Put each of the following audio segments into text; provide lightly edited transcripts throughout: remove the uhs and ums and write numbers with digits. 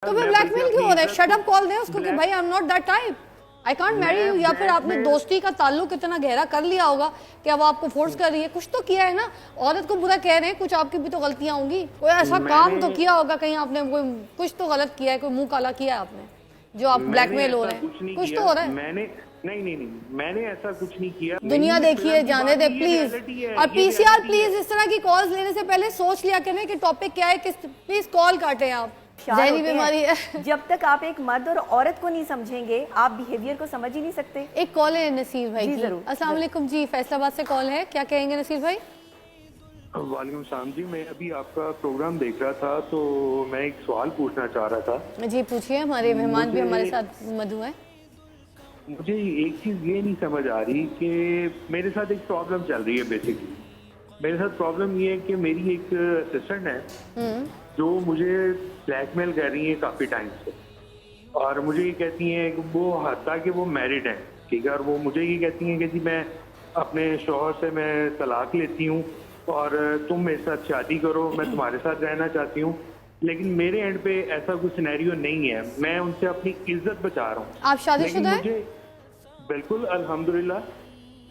तो फिर ब्लैकमेल क्यों हो रहा है? शट अप कॉल दे उसको कि भाई I am not that type, I can't marry you. या फिर आपने दोस्ती का ताल्लुक इतना गहरा कर लिया होगा कि अब आपको फोर्स कर रही है। कुछ तो किया है ना, औरत को बुरा कह रहे हैं, कुछ आपकी भी तो गलतियां होंगी। कोई ऐसा काम तो किया होगा, कहीं आपने कोई कुछ तो गलत किया है, कोई मुंह काला किया है आपने, जो आप ब्लैकमेल हो रहे हैं। कुछ तो हो रहा है। मैंने नहीं, मैंने ऐसा कुछ नहीं किया। दुनिया देखिए, जाने दे प्लीज। और पीसीआर प्लीज इस तरह की कॉल्स लेने से पहले सोच लिया करें कि टॉपिक क्या है, किस प्लीज कॉल काटें आप। जहनी बीमारी है। जब तक आप एक मर्द और औरत को नहीं समझेंगे, आप बिहेवियर को समझ ही नहीं सकते। एक कॉल है नसीर भाई की। जरूर। अस्सलाम वालेकुम जी, फैसलाबाद से कॉल है, क्या कहेंगे नसीर भाई? वालेकुम सलाम जी, मैं अभी आपका प्रोग्राम देख रहा था तो मैं एक सवाल पूछना चाह रहा था। जी पूछिए, हमारे मेहमान भी हमारे साथ मधु है। मुझे एक चीज ये नहीं समझ आ रही कि मेरे साथ एक प्रॉब्लम चल रही है। बेसिकली मेरे साथ प्रॉब्लम ये है कि मेरी एक असिस्टेंट है जो मुझे ब्लैकमेल कर रही है काफी टाइम से, और मुझे ये कहती हैं कि वो हत्ता कि वो मैरिड हैं, ठीक है, और वो मुझे ये कहती हैं कि जी मैं अपने शौहर से मैं तलाक लेती हूँ और तुम मेरे साथ शादी करो, मैं तुम्हारे साथ रहना चाहती हूँ। लेकिन मेरे एंड पे ऐसा कोई सिनेरियो नहीं है, मैं उनसे अपनी इज्जत बचा रहा हूँ। आप शादीशुदा हैं? मुझे बिल्कुल अल्हम्दुलिल्लाह,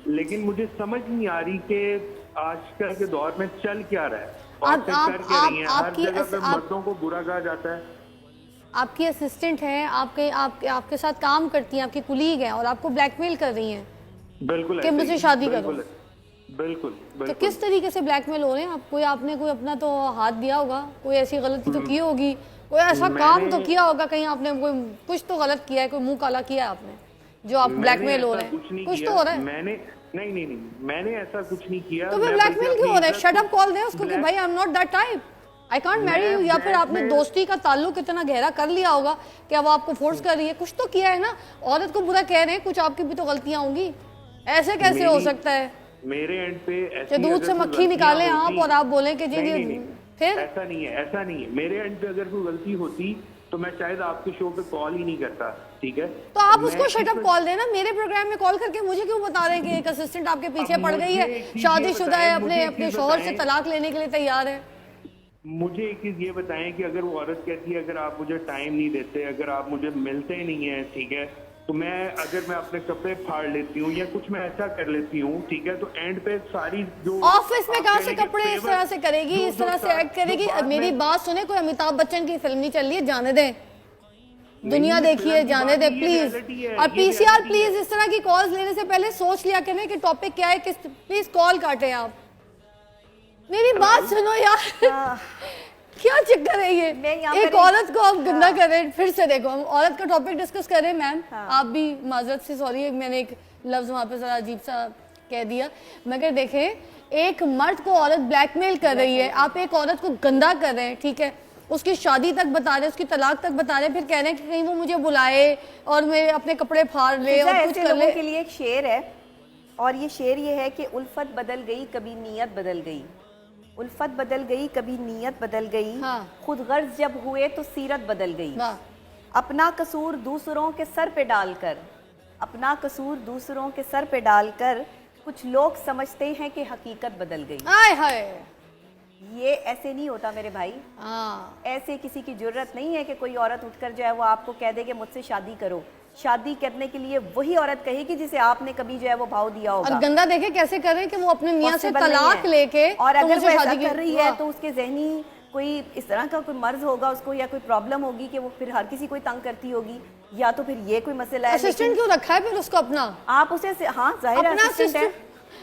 लेकिन मुझे समझ नहीं आ रही कि आजकल के दौर में चल क्या रहा है। आप हर जगह पे मर्दों को बुरा कहा जाता है। आपकी असिस्टेंट है, आपके साथ काम करती हैं, आपकी कुलीग है और आपको ब्लैकमेल कर रही हैं बिल्कुल कि मुझसे शादी करो। बिल्कुल। तो किस तरीके से ब्लैकमेल हो रहे हैं आप? आपने कोई अपना तो हाथ दिया होगा, कोई ऐसी गलती तो की होगी, कोई ऐसा काम तो किया होगा, कहीं आपने कोई कुछ तो गलत किया है, कोई मुंह काला किया है आपने, जो आप ब्लैकमेल हो रहे हैं। कुछ तो हो रहा है। मैंने नहीं, मैंने ऐसा कुछ नहीं किया। तो फिर ब्लैकमेल क्यों हो रहा है? शट अप कॉल दे उसको कि भाई I am not that type, I can't marry you. या फिर आपने दोस्ती का ताल्लुक इतना गहरा कर लिया होगा कि अब आपको फोर्स कर रही है। कुछ तो किया है ना, औरत को बुरा कह रहे हैं, कुछ आपकी भी तो गलतियां होंगी। ऐसे कैसे हो सकता है? मेरे एंड पे दूध से मक्खी निकालें आप और आप बोले कि जी फिर ऐसा नहीं है। मेरे एंड पे अगर कोई गलती होती तो मैं शायद आपके शो पे कॉल ही नहीं करता, ठीक है। तो आप उसको शट अप कॉल देना। मेरे प्रोग्राम में कॉल करके मुझे क्यों बता रहे हैं कि एक असिस्टेंट आपके पीछे पड़ गई है, शादीशुदा है, अपने शौहर से तलाक लेने के लिए तैयार है? मुझे एक चीज ये बताएं कि अगर वो औरत कहती है अगर आप मुझे टाइम नहीं देते, अगर आप मुझे मिलते नहीं है, ठीक है, तो अगर मैं अपने कपड़े फाड़ लेती हूँ या कुछ मैं ऐसा कर लेती हूँ, ठीक है, तो एंड पे सारी जो ऑफिस में कहाँ से कपड़े इस तरह से करेगी, इस तरह से एक्ट करेगी? मेरी बात सुने, कोई अमिताभ बच्चन की फिल्म नहीं चल रही है, जाने दें। दुनिया देखिए, जाने दे प्लीज। और पीसीआर प्लीज इस तरह की कॉल्स लेने से पहले सोच लिया करें कि टॉपिक क्या है, किस प्लीज कॉल काटें आप। मेरी बात सुनो यार। क्या चक्कर है ये? एक औरत को आप गंदा कर रहे हैं। फिर से देखो, हम औरत का टॉपिक डिस्कस कर रहे हैं मैम। आप भी माजरत से सॉरी, मैंने एक लफ्ज वहां पे जरा अजीब सा कह दिया। मगर देखें, एक मर्द को औरत ब्लैकमेल कर रही है, आप एक औरत को गंदा कर रहे हैं, ठीक है, उसकी शादी तक बता रहे हैं, उसकी तलाक तक बता रहे हैं, फिर कह रहे हैं कि कहीं वो मुझे बुलाए और मैं अपने कपड़े फाड़ ले और कुछ कर ले। के लिए एक शेर है, और ये शेर ये है कि उल्फत बदल गई कभी नीयत बदल गई, उल्फत बदल गई कभी नीयत बदल गई, खुद गर्ज जब हुए तो सीरत बदल गई। अपना कसूर दूसरों के सर पे डालकर, अपना कसूर दूसरों के सर पे डालकर कुछ लोग समझते हैं कि हकीकत बदल गई। आय हाय, ये ऐसे नहीं होता मेरे भाई। ऐसे किसी की जरूरत नहीं है कि कोई औरत उठकर जो है वो आपको कह दे कि मुझसे शादी करो। शादी करने के लिए वही औरत कहेगी जिसे आपने कभी जो है वो भाव दिया होगा। और गंदा देखे कैसे कर रहे हैं कि वो अपने मियां से तलाक लेके, और अगर वो ऐसा कर रही है तो उसके जहनी कोई इस तरह का कोई मर्ज होगा उसको, या कोई प्रॉब्लम होगी कि वो फिर हर किसी को तंग करती होगी, या तो फिर ये कोई मसला है। असिस्टेंट क्यों रखा है फिर उसको अपना? आप उसे, हाँ जाहिर है असिस्टेंट है,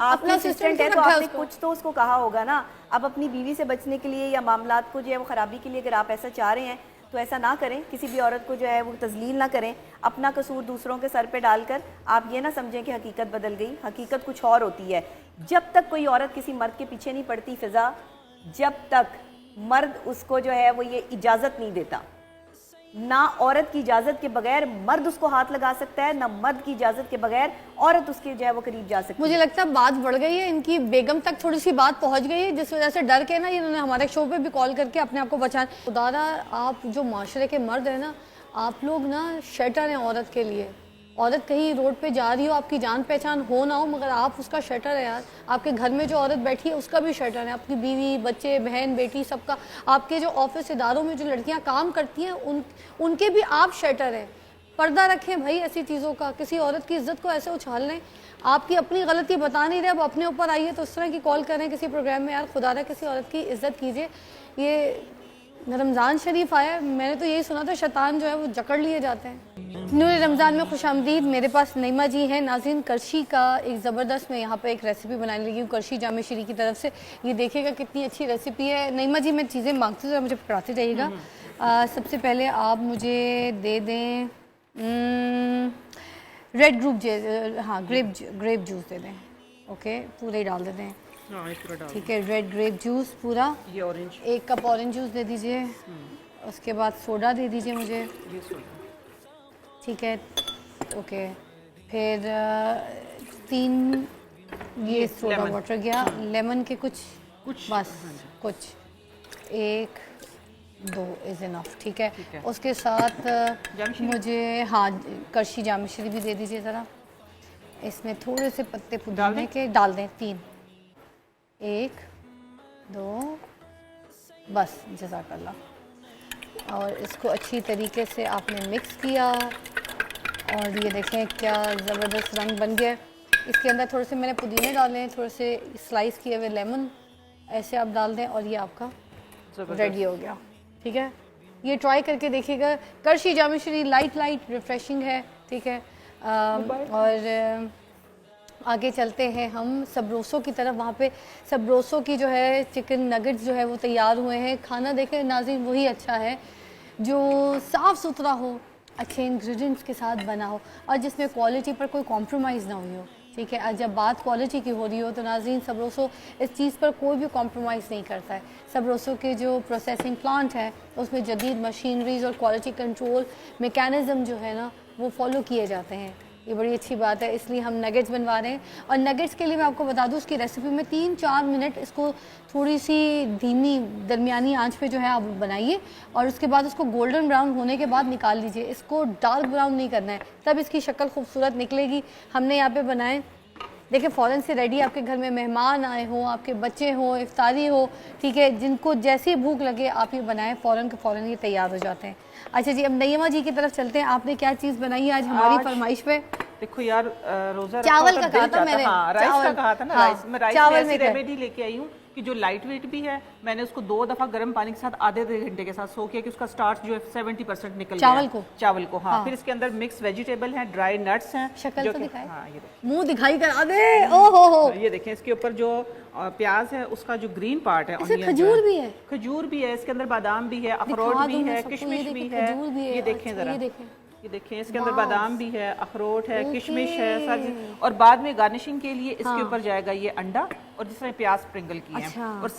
अपना असिस्टेंट है तो आपने कुछ तो उसको कहा होगा ना। अब अपनी बीवी से बचने के लिए या मामलात को जो है वो खराबी के लिए अगर आप ऐसा चाह रहे हैं तो ऐसा ना करें, किसी भी औरत को जो है वो तजलील ना करें। अपना कसूर दूसरों के सर पे डालकर आप ये ना समझें कि हकीकत बदल गई। हकीकत कुछ और होती है। जब तक कोई औरत किसी मर्द के पीछे नहीं पड़ती फिजा, जब तक मर्द उसको जो है वो ये इजाजत नहीं देता, ना औरत की इजाजत के बगैर मर्द उसको हाथ लगा सकता है, ना मर्द की इजाजत के बगैर औरत उसके जो है वो करीब जा सकती है। मुझे लगता है बात बढ़ गई है, इनकी बेगम तक थोड़ी सी बात पहुंच गई है, जिस वजह से डर के ना इन्होंने हमारे शो पे भी कॉल करके अपने आप को बचाया। खुदारा, आप जो माशरे के मर्द है ना, आप लोग ना शेटर हैं औरत के लिए। औरत कहीं रोड पे जा रही हो, आपकी जान पहचान हो ना हो, मगर आप उसका शटर है यार। आपके घर में जो औरत बैठी है उसका भी शटर है, आपकी बीवी, बच्चे, बहन, बेटी, सबका। आपके जो ऑफिस इदारों में जो लड़कियां काम करती हैं उनके भी आप शटर हैं। पर्दा रखें भाई ऐसी चीज़ों का। किसी औरत की इज्जत को ऐसे उछाल लें। आपकी अपनी गलती बता नहीं रहे, अब अपने ऊपर आइए तो उस तरह की कॉल करें किसी प्रोग्राम में। यार खुदा रहा किसी औरत की इज्जत कीजिए। ये रमज़ान शरीफ आया, मैंने तो यही सुना था शैतान जो है वो जकड़ लिए जाते हैं। नूर रमज़ान में खुशामदीद। मेरे पास नईमा जी हैं। नाज़रीन, करशी का एक ज़बरदस्त मैं यहाँ पे एक रेसिपी बनाने लगी हूँ करशी जामे श्री की तरफ से। ये देखिएगा कितनी अच्छी रेसिपी है। नईमा जी मैं चीज़ें मांगती हूँ, मुझे पकड़ाते जाइएगा। सबसे पहले आप मुझे दे दें रेड ग्रेप जूस दे दें। ओके, पूरे ही डाल देते हैं। ठीक है, रेड ग्रेप जूस पूरा। ये ऑरेंज, 1 कप ऑरेंज जूस दे दीजिए। उसके बाद सोडा दे दीजिए मुझे। ये सोडा, ठीक है, ओके। फिर 3 ये सोडा लेमन। वाटर गया। लेमन के कुछ कुछ बस कुछ 1 2 इज़ इनफ। ठीक है, ठीक है। उसके साथ जामश्री? मुझे हाँ करशी जामश्री भी दे दीजिए ज़रा। इसमें थोड़े से पत्ते पुदीने के डाल दें 3, 1 2 बस, जज़ाकल्लाह। और इसको अच्छी तरीके से आपने मिक्स किया और ये देखें क्या ज़बरदस्त रंग बन गया। इसके अंदर थोड़े से मैंने पुदीने डाले हैं, थोड़े से स्लाइस किए हुए लेमन ऐसे आप डाल दें और ये आपका रेडी हो गया। ठीक है, ये ट्राई करके देखिएगा। करशी जामेश्वरी लाइट रिफ्रेशिंग है। ठीक है, और आगे चलते हैं हम सबरोसो की तरफ। वहाँ पे सबरोसो की जो है चिकन नगेट्स जो है वो तैयार हुए हैं। खाना देखें नाज़रीन वही अच्छा है जो साफ़ सुथरा हो, अच्छे इंग्रेडिएंट्स के साथ बना हो और जिसमें क्वालिटी पर कोई कॉम्प्रोमाइज़ ना हुई हो। ठीक है, आज जब बात क्वालिटी की हो रही हो तो नाज़रीन सबरोसो इस चीज़ पर कोई भी कॉम्प्रोमाइज़ नहीं करता है। सबरोसो के जो प्रोसेसिंग प्लांट है उसमें जदीद मशीनरीज और क्वालिटी कंट्रोल मेकैनिज़म जो है ना वो फॉलो किए जाते हैं। ये बड़ी अच्छी बात है, इसलिए हम नगेट्स बनवा रहे हैं। और नगेट्स के लिए मैं आपको बता दूं उसकी रेसिपी में 3-4 मिनट इसको थोड़ी सी धीमी दरमियानी आंच पे जो है आप बनाइए और उसके बाद उसको गोल्डन ब्राउन होने के बाद निकाल लीजिए। इसको डार्क ब्राउन नहीं करना है, तब इसकी शक्ल खूबसूरत निकलेगी। हमने यहाँ पे बनाए, देखिए फ़ौरन से रेडी। आपके घर में मेहमान आए हों, आपके बच्चे हों, इफ्तारी हो, ठीक है, जिनको जैसी भूख लगे आप ये बनाएं, फ़ौरन के फ़ौरन ये तैयार हो जाते हैं। अच्छा जी, अब नईमा जी की तरफ चलते हैं। आपने क्या चीज़ बनाई है आज हमारी फरमाइश पे? देखो यार, रोजा चावल का कहा था मैंने। हाँ, राइस का कहा था ना। हाँ, राइस में राइस चावल में में ऐसी रेमेडी लेके आई हूँ कि जो लाइट वेट भी है। मैंने उसको 2 दफा गर्म पानी के साथ आधे घंटे के साथ सो किया कि उसका स्टार्च जो है 70% निकल गया। चावल को हाँ। फिर इसके अंदर मिक्स वेजिटेबल हैं, ड्राई नट्स हैं। शक्ल तो दिखाए, हाँ, ये मुंह दिखाई करा दे। ओहो हो, ये देखें, इसके ऊपर जो प्याज है उसका जो ग्रीन पार्ट है, इसमें खजूर भी है। खजूर भी है, इसके अंदर बादाम भी है, अखरोट भी है, किशमिश भी है। ये देखें जरा, ये देखें, इसके अंदर बादाम भी है, अखरोट है, किशमिश है, सारी। और बाद में गार्निशिंग के लिए इसके ऊपर जाएगा ये अंडा और जिसमें प्याज स्प्रिंगल की है। और